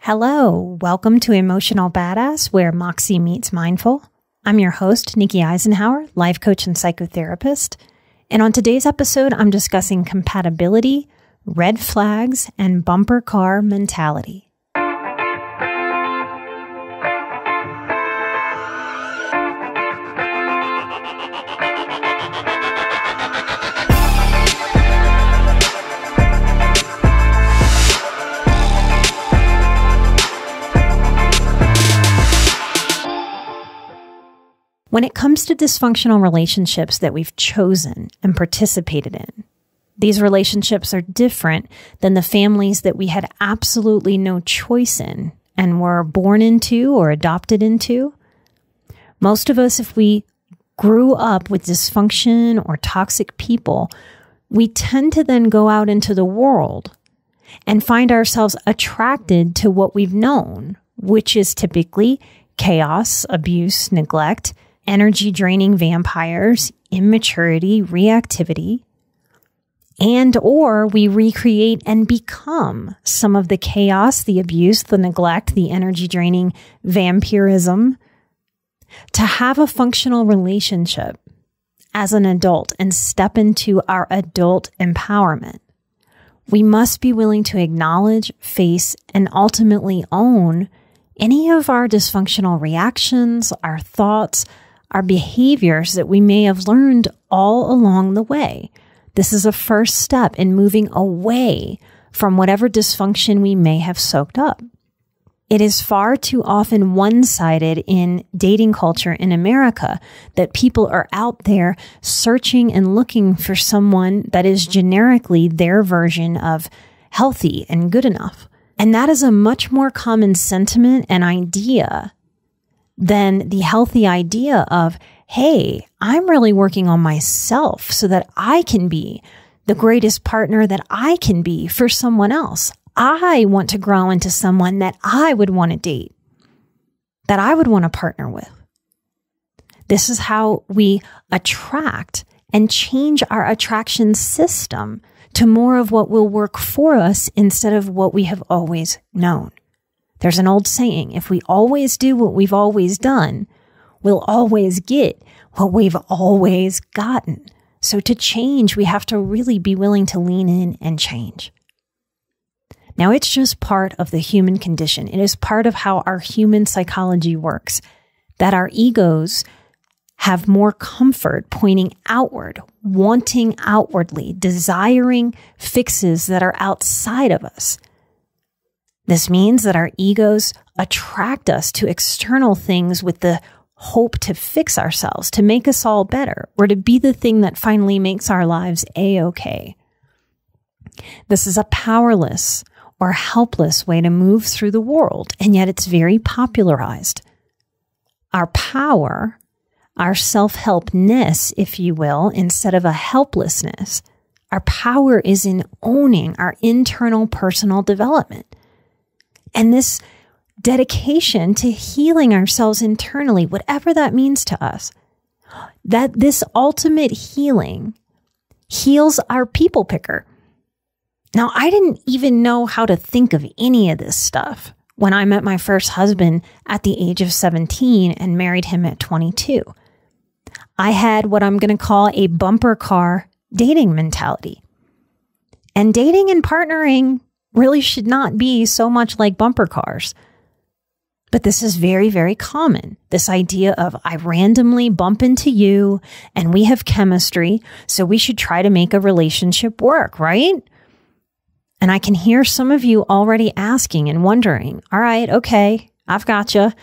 Hello, welcome to Emotional Badass, where Moxie meets mindful. I'm your host, Nikki Eisenhauer, life coach and psychotherapist. And on today's episode, I'm discussing compatibility, red flags, and bumper car mentality. When it comes to dysfunctional relationships that we've chosen and participated in, these relationships are different than the families that we had absolutely no choice in and were born into or adopted into. Most of us, if we grew up with dysfunction or toxic people, we tend to then go out into the world and find ourselves attracted to what we've known, which is typically chaos, abuse, neglect, energy-draining vampires, immaturity, reactivity, and or we recreate and become some of the chaos, the abuse, the neglect, the energy-draining vampirism. To have a functional relationship as an adult and step into our adult empowerment, we must be willing to acknowledge, face, and ultimately own any of our dysfunctional reactions, our thoughts, our behaviors that we may have learned all along the way. This is a first step in moving away from whatever dysfunction we may have soaked up. It is far too often one-sided in dating culture in America that people are out there searching and looking for someone that is generically their version of healthy and good enough. And that is a much more common sentiment and idea than the healthy idea of, hey, I'm really working on myself so that I can be the greatest partner that I can be for someone else. I want to grow into someone that I would want to date, that I would want to partner with. This is how we attract and change our attraction system to more of what will work for us instead of what we have always known. There's an old saying, if we always do what we've always done, we'll always get what we've always gotten. So to change, we have to really be willing to lean in and change. Now, it's just part of the human condition. It is part of how our human psychology works, that our egos have more comfort pointing outward, wanting outwardly, desiring fixes that are outside of us. This means that our egos attract us to external things with the hope to fix ourselves, to make us all better, or to be the thing that finally makes our lives A-okay. This is a powerless or helpless way to move through the world, and yet it's very popularized. Our power, our self-helpness, if you will, instead of a helplessness, our power is in owning our internal personal development. And this dedication to healing ourselves internally, whatever that means to us, that this ultimate healing heals our people picker. Now, I didn't even know how to think of any of this stuff when I met my first husband at the age of 17 and married him at 22. I had what I'm going to call a bumper car dating mentality. And dating and partnering really should not be so much like bumper cars. But this is very, very common. This idea of I randomly bump into you and we have chemistry, so we should try to make a relationship work, right? And I can hear some of you already asking and wondering, all right, okay, I've gotcha.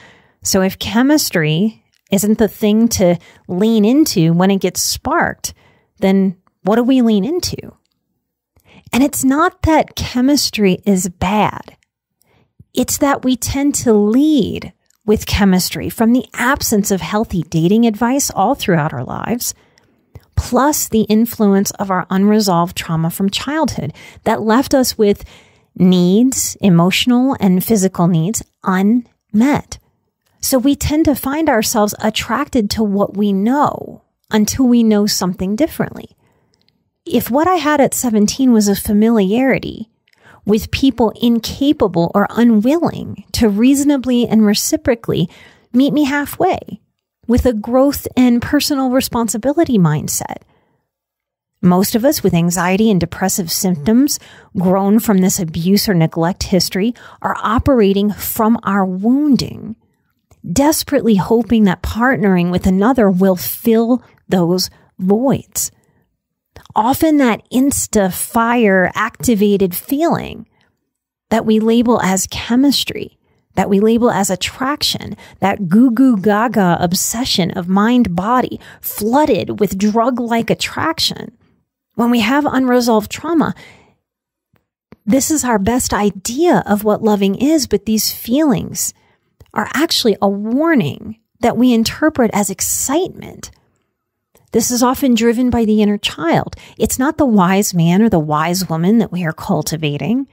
So if chemistry isn't the thing to lean into when it gets sparked, then what do we lean into? And it's not that chemistry is bad. It's that we tend to lead with chemistry from the absence of healthy dating advice all throughout our lives, plus the influence of our unresolved trauma from childhood that left us with needs, emotional and physical needs, unmet. So we tend to find ourselves attracted to what we know until we know something differently. If what I had at 17 was a familiarity, with people incapable or unwilling to reasonably and reciprocally meet me halfway with a growth and personal responsibility mindset. Most of us with anxiety and depressive symptoms grown from this abuse or neglect history are operating from our wounding, desperately hoping that partnering with another will fill those voids. Often that insta-fire activated feeling that we label as chemistry, that we label as attraction, that goo-goo gaga obsession of mind-body flooded with drug-like attraction. When we have unresolved trauma, this is our best idea of what loving is, but these feelings are actually a warning that we interpret as excitement. This is often driven by the inner child. It's not the wise man or the wise woman that we are cultivating.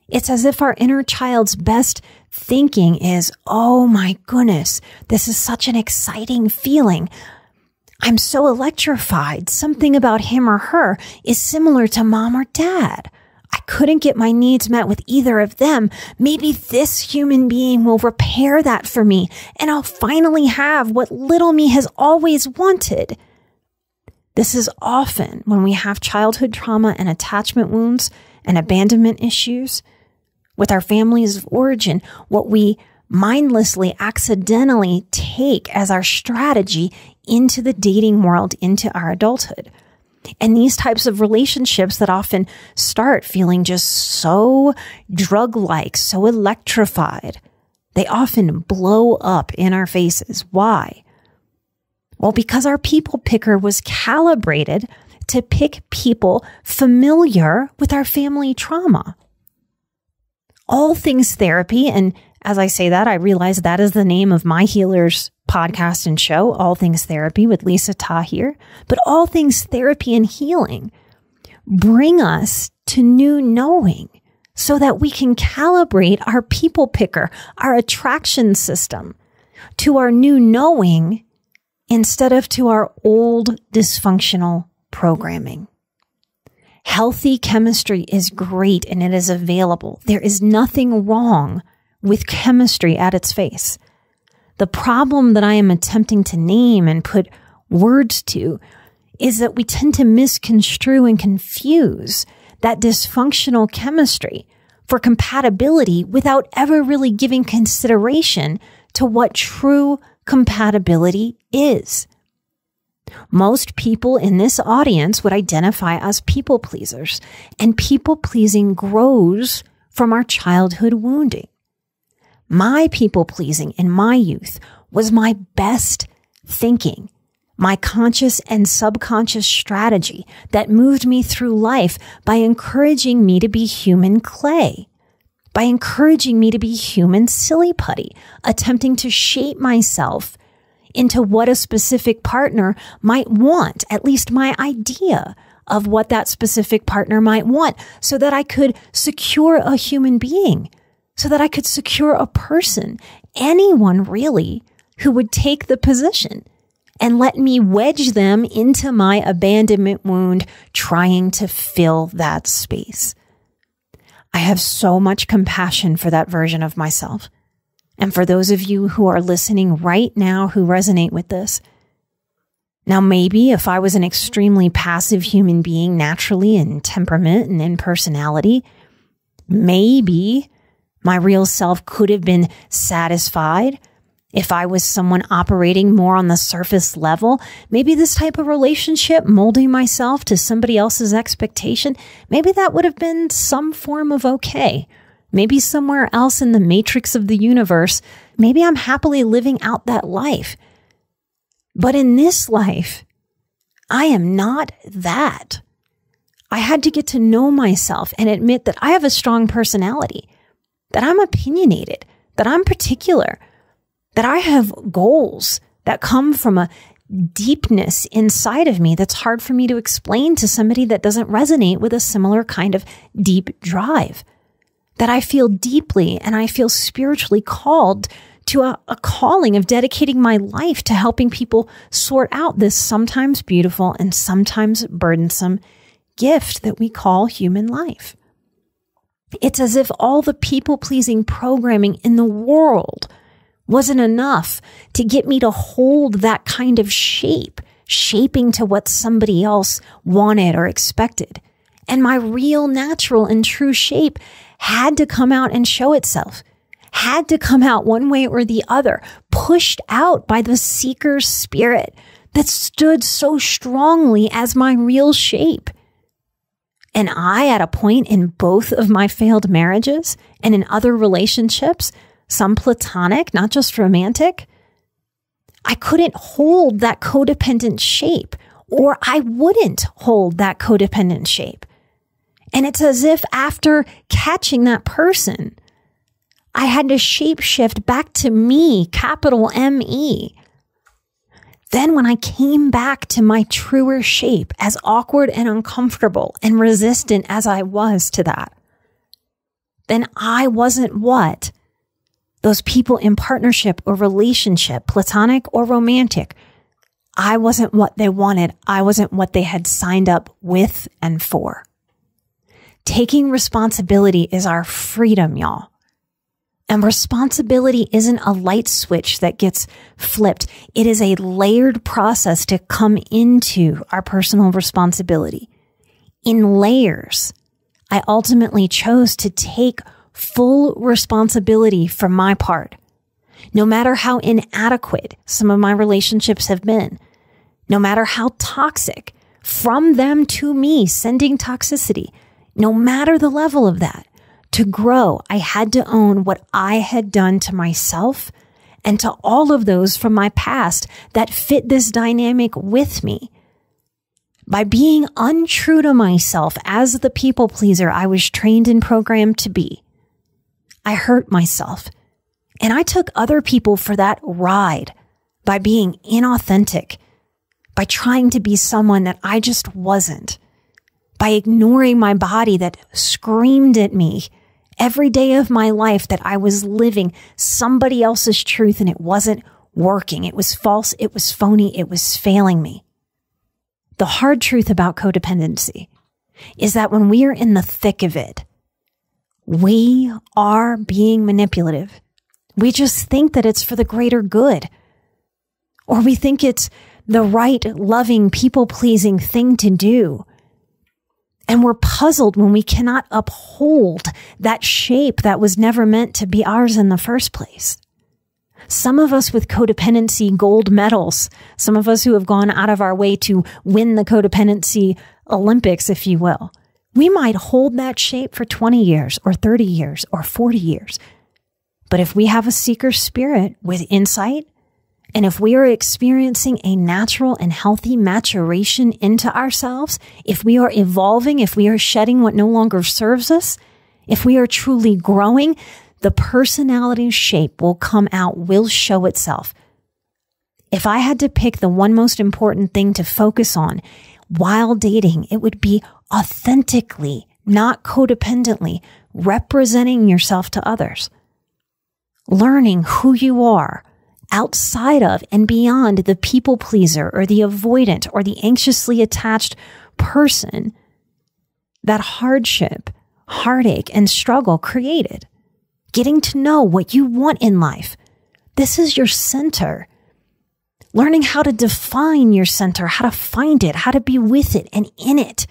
It's as if our inner child's best thinking is, oh my goodness, this is such an exciting feeling. I'm so electrified. Something about him or her is similar to mom or dad. I couldn't get my needs met with either of them. Maybe this human being will repair that for me, and I'll finally have what little me has always wanted. This is often when we have childhood trauma and attachment wounds and abandonment issues with our families of origin, what we mindlessly, accidentally take as our strategy into the dating world, into our adulthood. And these types of relationships that often start feeling just so drug-like, so electrified, they often blow up in our faces. Why? Well, because our people picker was calibrated to pick people familiar with our family trauma. All Things Therapy, and as I say that, I realize that is the name of my healer's podcast and show, All Things Therapy with Lisa Tahir. But All Things Therapy and Healing bring us to new knowing so that we can calibrate our people picker, our attraction system, to our new knowing instead of to our old dysfunctional programming. Healthy chemistry is great and it is available. There is nothing wrong with chemistry at its face. The problem that I am attempting to name and put words to is that we tend to misconstrue and confuse that dysfunctional chemistry for compatibility without ever really giving consideration to what true compatibility is. Most people in this audience would identify as people pleasers, and people pleasing grows from our childhood wounding. My people pleasing in my youth was my best thinking, my conscious and subconscious strategy that moved me through life by encouraging me to be human clay, by encouraging me to be human silly putty, attempting to shape myself into what a specific partner might want, at least my idea of what that specific partner might want, so that I could secure a human being, so that I could secure a person, anyone really, who would take the position and let me wedge them into my abandonment wound, trying to fill that space. I have so much compassion for that version of myself. And for those of you who are listening right now who resonate with this. Now, maybe if I was an extremely passive human being naturally in temperament and in personality, maybe my real self could have been satisfied. If I was someone operating more on the surface level, maybe this type of relationship, molding myself to somebody else's expectation, maybe that would have been some form of okay. Maybe somewhere else in the matrix of the universe, maybe I'm happily living out that life. But in this life, I am not that. I had to get to know myself and admit that I have a strong personality, that I'm opinionated, that I'm particular, that I have goals that come from a deepness inside of me that's hard for me to explain to somebody that doesn't resonate with a similar kind of deep drive. That I feel deeply and I feel spiritually called to a calling of dedicating my life to helping people sort out this sometimes beautiful and sometimes burdensome gift that we call human life. It's as if all the people-pleasing programming in the world wasn't enough to get me to hold that kind of shape, shaping to what somebody else wanted or expected. And my real, natural, and true shape had to come out and show itself, had to come out one way or the other, pushed out by the seeker's spirit that stood so strongly as my real shape. And I, at a point in both of my failed marriages and in other relationships, some platonic, not just romantic, I couldn't hold that codependent shape, or I wouldn't hold that codependent shape. And it's as if after catching that person, I had to shapeshift back to me, capital M-E. Then when I came back to my truer shape, as awkward and uncomfortable and resistant as I was to that, then I wasn't what those people in partnership or relationship, platonic or romantic, I wasn't what they wanted. I wasn't what they had signed up with and for. Taking responsibility is our freedom, y'all. And responsibility isn't a light switch that gets flipped. It is a layered process to come into our personal responsibility. In layers, I ultimately chose to take full responsibility for my part. No matter how inadequate some of my relationships have been, no matter how toxic, from them to me, sending toxicity, no matter the level of that, to grow, I had to own what I had done to myself and to all of those from my past that fit this dynamic with me. By being untrue to myself as the people pleaser I was trained and programmed to be, I hurt myself. And I took other people for that ride by being inauthentic, by trying to be someone that I just wasn't, by ignoring my body that screamed at me every day of my life that I was living somebody else's truth and it wasn't working. It was false. It was phony. It was failing me. The hard truth about codependency is that when we are in the thick of it, we are being manipulative. We just think that it's for the greater good, or we think it's the right, loving, people-pleasing thing to do. And we're puzzled when we cannot uphold that shape that was never meant to be ours in the first place. Some of us with codependency gold medals, some of us who have gone out of our way to win the codependency Olympics, if you will, we might hold that shape for 20 years or 30 years or 40 years. But if we have a seeker spirit with insight, and if we are experiencing a natural and healthy maturation into ourselves, if we are evolving, if we are shedding what no longer serves us, if we are truly growing, the personality shape will come out, will show itself. If I had to pick the one most important thing to focus on while dating, it would be authentically, not codependently, representing yourself to others. Learning who you are outside of and beyond the people pleaser or the avoidant or the anxiously attached person that hardship, heartache, and struggle created. Getting to know what you want in life. This is your center. Learning how to define your center, how to find it, how to be with it and in it.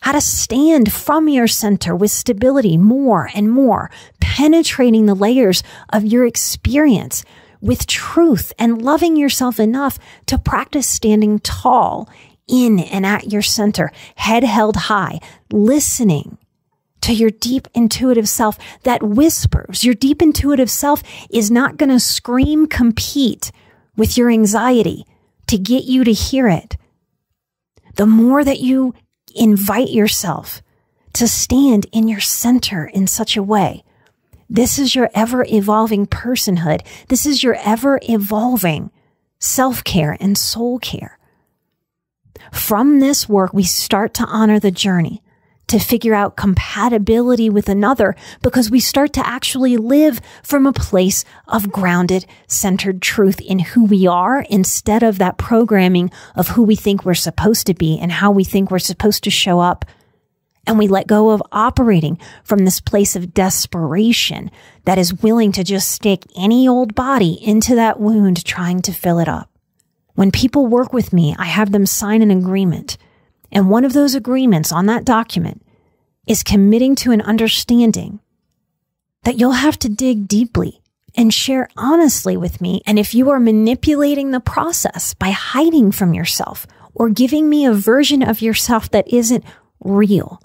How to stand from your center with stability more and more, penetrating the layers of your experience with truth and loving yourself enough to practice standing tall in and at your center, head held high, listening to your deep intuitive self that whispers. Your deep intuitive self is not going to scream compete with your anxiety to get you to hear it. The more that you invite yourself to stand in your center in such a way, this is your ever-evolving personhood. This is your ever-evolving self-care and soul care. From this work, we start to honor the journey, to figure out compatibility with another, because we start to actually live from a place of grounded, centered truth in who we are, instead of that programming of who we think we're supposed to be and how we think we're supposed to show up And we let go of operating from this place of desperation that is willing to just stick any old body into that wound trying to fill it up. When people work with me, I have them sign an agreement. And one of those agreements on that document is committing to an understanding that you'll have to dig deeply and share honestly with me. And if you are manipulating the process by hiding from yourself or giving me a version of yourself that isn't real,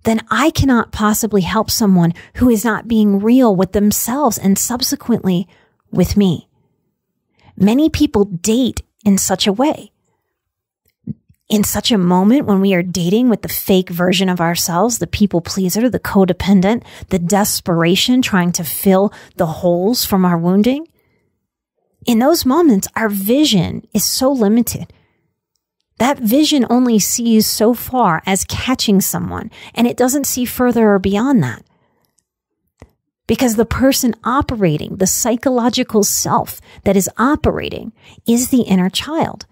then I cannot possibly help someone who is not being real with themselves and subsequently with me. Many people date in such a way. In such a moment when we are dating with the fake version of ourselves, the people pleaser, the codependent, the desperation trying to fill the holes from our wounding. In those moments, our vision is so limited. That vision only sees so far as catching someone, and it doesn't see further or beyond that. Because the person operating, the psychological self that is operating, is the inner child,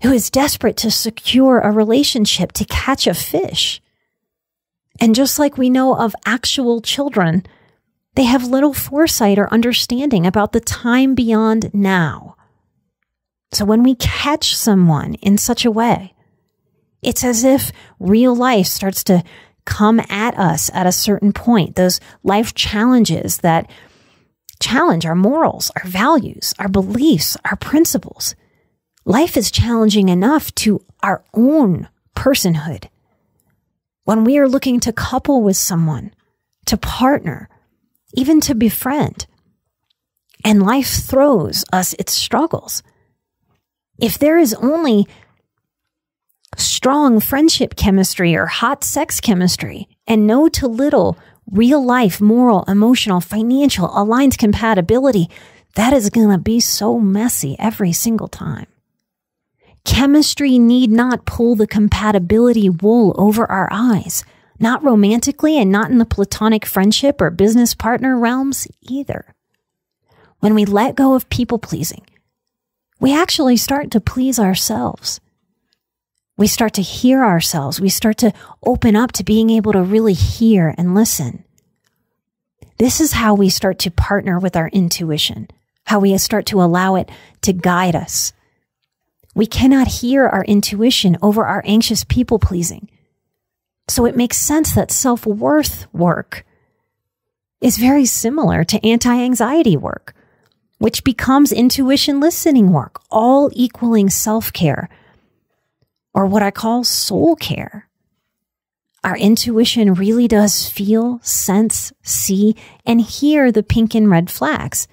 who is desperate to secure a relationship, to catch a fish. And just like we know of actual children, they have little foresight or understanding about the time beyond now. So when we catch someone in such a way, it's as if real life starts to come at us at a certain point. Those life challenges that challenge our morals, our values, our beliefs, our principles. Life is challenging enough to our own personhood. When we are looking to couple with someone, to partner, even to befriend, and life throws us its struggles. If there is only strong friendship chemistry or hot sex chemistry and no to little real life, moral, emotional, financial, aligned compatibility, that is going to be so messy every single time. Chemistry need not pull the compatibility wool over our eyes, not romantically and not in the platonic friendship or business partner realms either. When we let go of people pleasing, we actually start to please ourselves. We start to hear ourselves. We start to open up to being able to really hear and listen. This is how we start to partner with our intuition, how we start to allow it to guide us. We cannot hear our intuition over our anxious people pleasing. So it makes sense that self-worth work is very similar to anti-anxiety work, which becomes intuition listening work, all equaling self-care, or what I call soul care. Our intuition really does feel, sense, see, and hear the pink and red flags.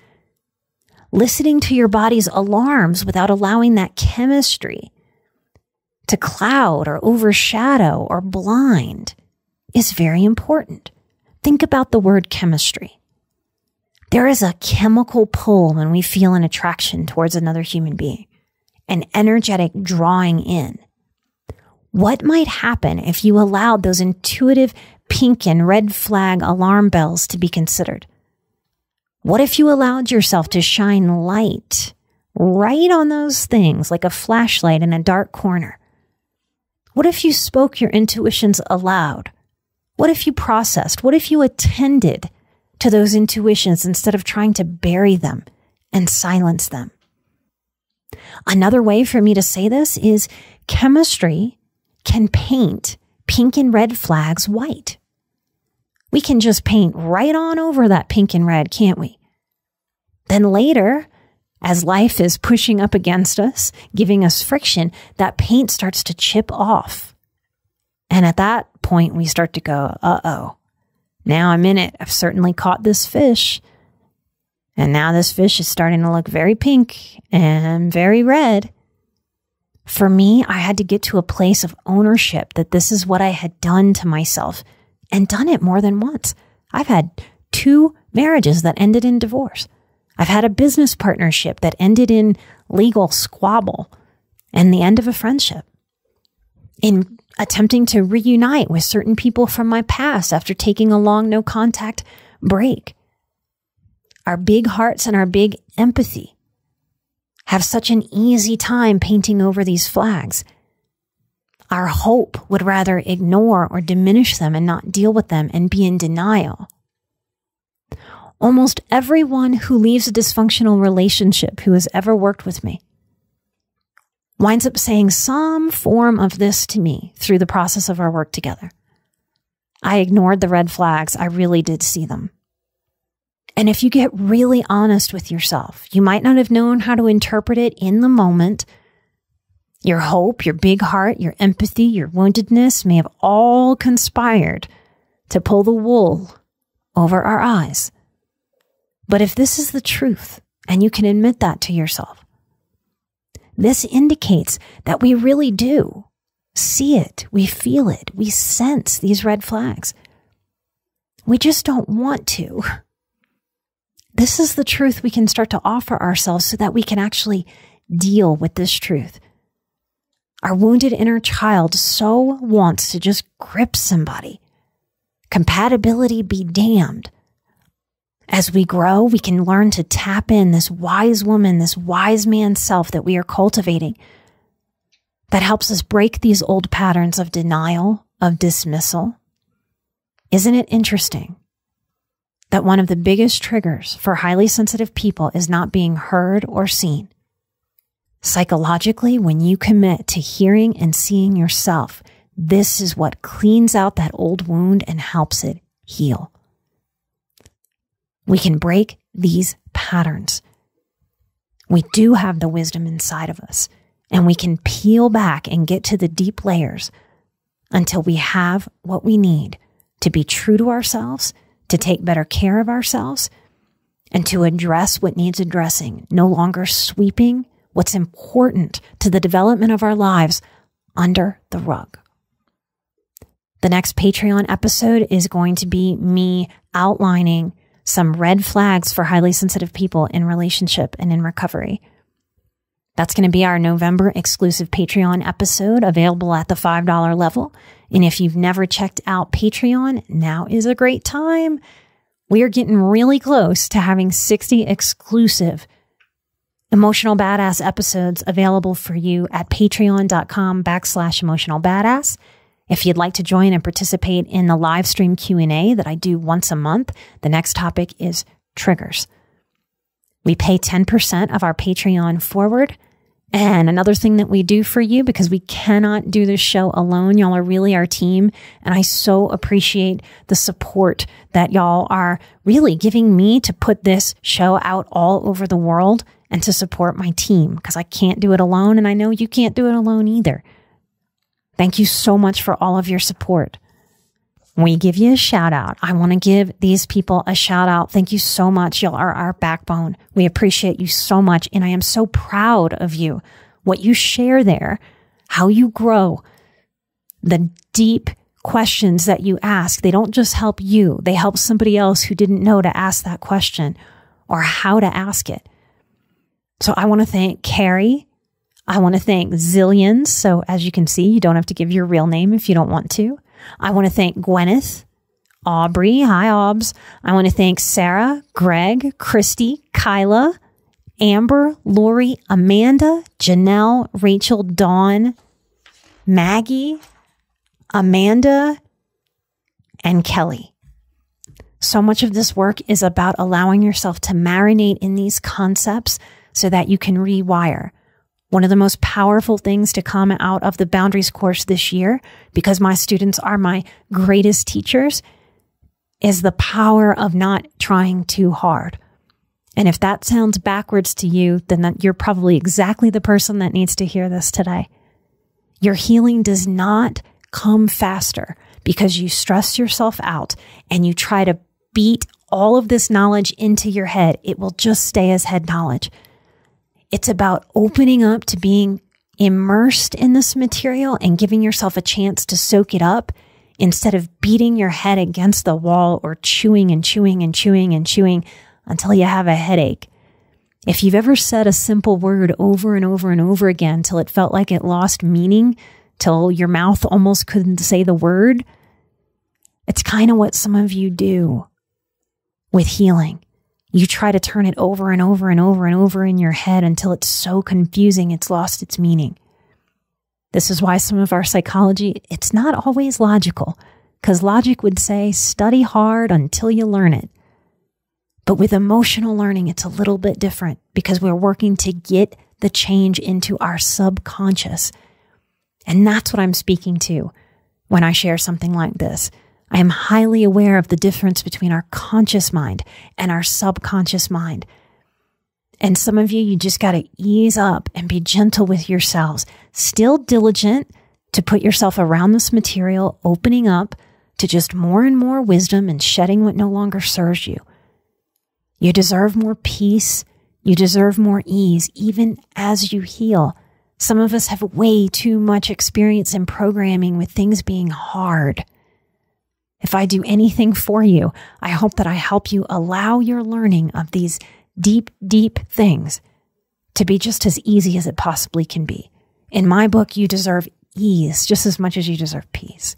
Listening to your body's alarms without allowing that chemistry to cloud or overshadow or blind is very important. Think about the word chemistry. There is a chemical pull when we feel an attraction towards another human being, an energetic drawing in. What might happen if you allowed those intuitive pink and red flag alarm bells to be considered? What if you allowed yourself to shine light right on those things like a flashlight in a dark corner? What if you spoke your intuitions aloud? What if you processed? What if you attended to those intuitions instead of trying to bury them and silence them? Another way for me to say this is chemistry can paint pink and red flags white. We can just paint right on over that pink and red, can't we? Then later, as life is pushing up against us, giving us friction, that paint starts to chip off. And at that point, we start to go, uh-oh, now I'm in it. I've certainly caught this fish. And now this fish is starting to look very pink and very red. For me, I had to get to a place of ownership that this is what I had done to myself, and done it more than once. I've had 2 marriages that ended in divorce. I've had a business partnership that ended in legal squabble and the end of a friendship. In attempting to reunite with certain people from my past after taking a long no contact break. Our big hearts and our big empathy have such an easy time painting over these flags. Our hope would rather ignore or diminish them and not deal with them and be in denial. Almost everyone who leaves a dysfunctional relationship who has ever worked with me winds up saying some form of this to me through the process of our work together. I ignored the red flags. I really did see them. And if you get really honest with yourself, you might not have known how to interpret it in the moment. Your hope, your big heart, your empathy, your woundedness may have all conspired to pull the wool over our eyes. But if this is the truth, and you can admit that to yourself, this indicates that we really do see it, we feel it, we sense these red flags. We just don't want to. This is the truth we can start to offer ourselves so that we can actually deal with this truth. Our wounded inner child so wants to just grip somebody. Compatibility be damned. As we grow, we can learn to tap in this wise woman, this wise man self that we are cultivating that helps us break these old patterns of denial, of dismissal. Isn't it interesting that one of the biggest triggers for highly sensitive people is not being heard or seen? Psychologically, when you commit to hearing and seeing yourself, this is what cleans out that old wound and helps it heal. We can break these patterns. We do have the wisdom inside of us, and we can peel back and get to the deep layers until we have what we need to be true to ourselves, to take better care of ourselves, and to address what needs addressing, no longer sweeping what's important to the development of our lives under the rug. The next Patreon episode is going to be me outlining some red flags for highly sensitive people in relationship and in recovery. That's going to be our November exclusive Patreon episode, available at the $5 level. And if you've never checked out Patreon, now is a great time. We are getting really close to having 60 exclusive Emotional Badass episodes available for you at patreon.com/emotionalbadass. If you'd like to join and participate in the live stream Q&A that I do once a month, the next topic is triggers. We pay 10% of our Patreon forward. And another thing that we do for you, because we cannot do this show alone, y'all are really our team. And I so appreciate the support that y'all are really giving me to put this show out all over the world and to support my team, because I can't do it alone. And I know you can't do it alone either. Thank you so much for all of your support. We give you a shout out. I want to give these people a shout out. Thank you so much. Y'all are our backbone. We appreciate you so much. And I am so proud of you, what you share there, how you grow, the deep questions that you ask. They don't just help you. They help somebody else who didn't know to ask that question or how to ask it. So I want to thank Carrie. I want to thank Zillions. So as you can see, you don't have to give your real name if you don't want to. I want to thank Gwyneth, Aubrey, hi Aubs. I want to thank Sarah, Greg, Christy, Kyla, Amber, Lori, Amanda, Janelle, Rachel, Dawn, Maggie, Amanda, and Kelly. So much of this work is about allowing yourself to marinate in these concepts so that you can rewire. One of the most powerful things to come out of the Boundaries course this year, because my students are my greatest teachers, is the power of not trying too hard. And if that sounds backwards to you, then you're probably exactly the person that needs to hear this today. Your healing does not come faster because you stress yourself out and you try to beat all of this knowledge into your head. It will just stay as head knowledge. It's about opening up to being immersed in this material and giving yourself a chance to soak it up instead of beating your head against the wall or chewing and chewing and chewing and chewing until you have a headache. If you've ever said a simple word over and over and over again till it felt like it lost meaning, till your mouth almost couldn't say the word, it's kind of what some of you do with healing. You try to turn it over and over and over and over in your head until it's so confusing it's lost its meaning. This is why some of our psychology, it's not always logical, because logic would say study hard until you learn it. But with emotional learning, it's a little bit different because we're working to get the change into our subconscious. And that's what I'm speaking to when I share something like this. I am highly aware of the difference between our conscious mind and our subconscious mind. And some of you just got to ease up and be gentle with yourselves. Still diligent to put yourself around this material, opening up to just more and more wisdom and shedding what no longer serves you. You deserve more peace. You deserve more ease, even as you heal. Some of us have way too much experience in programming with things being hard. If I do anything for you, I hope that I help you allow your learning of these deep, deep things to be just as easy as it possibly can be. In my book, you deserve ease just as much as you deserve peace.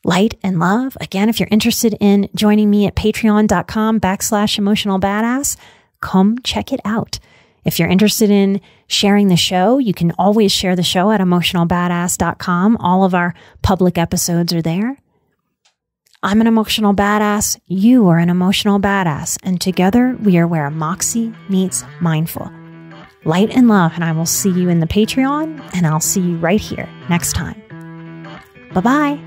Light and love. Again, if you're interested in joining me at patreon.com/emotionalbadass, come check it out. If you're interested in sharing the show, you can always share the show at emotionalbadass.com. All of our public episodes are there. I'm an emotional badass. You are an emotional badass. And together we are where Moxie meets mindful. Light and love. And I will see you in the Patreon, and I'll see you right here next time. Bye-bye.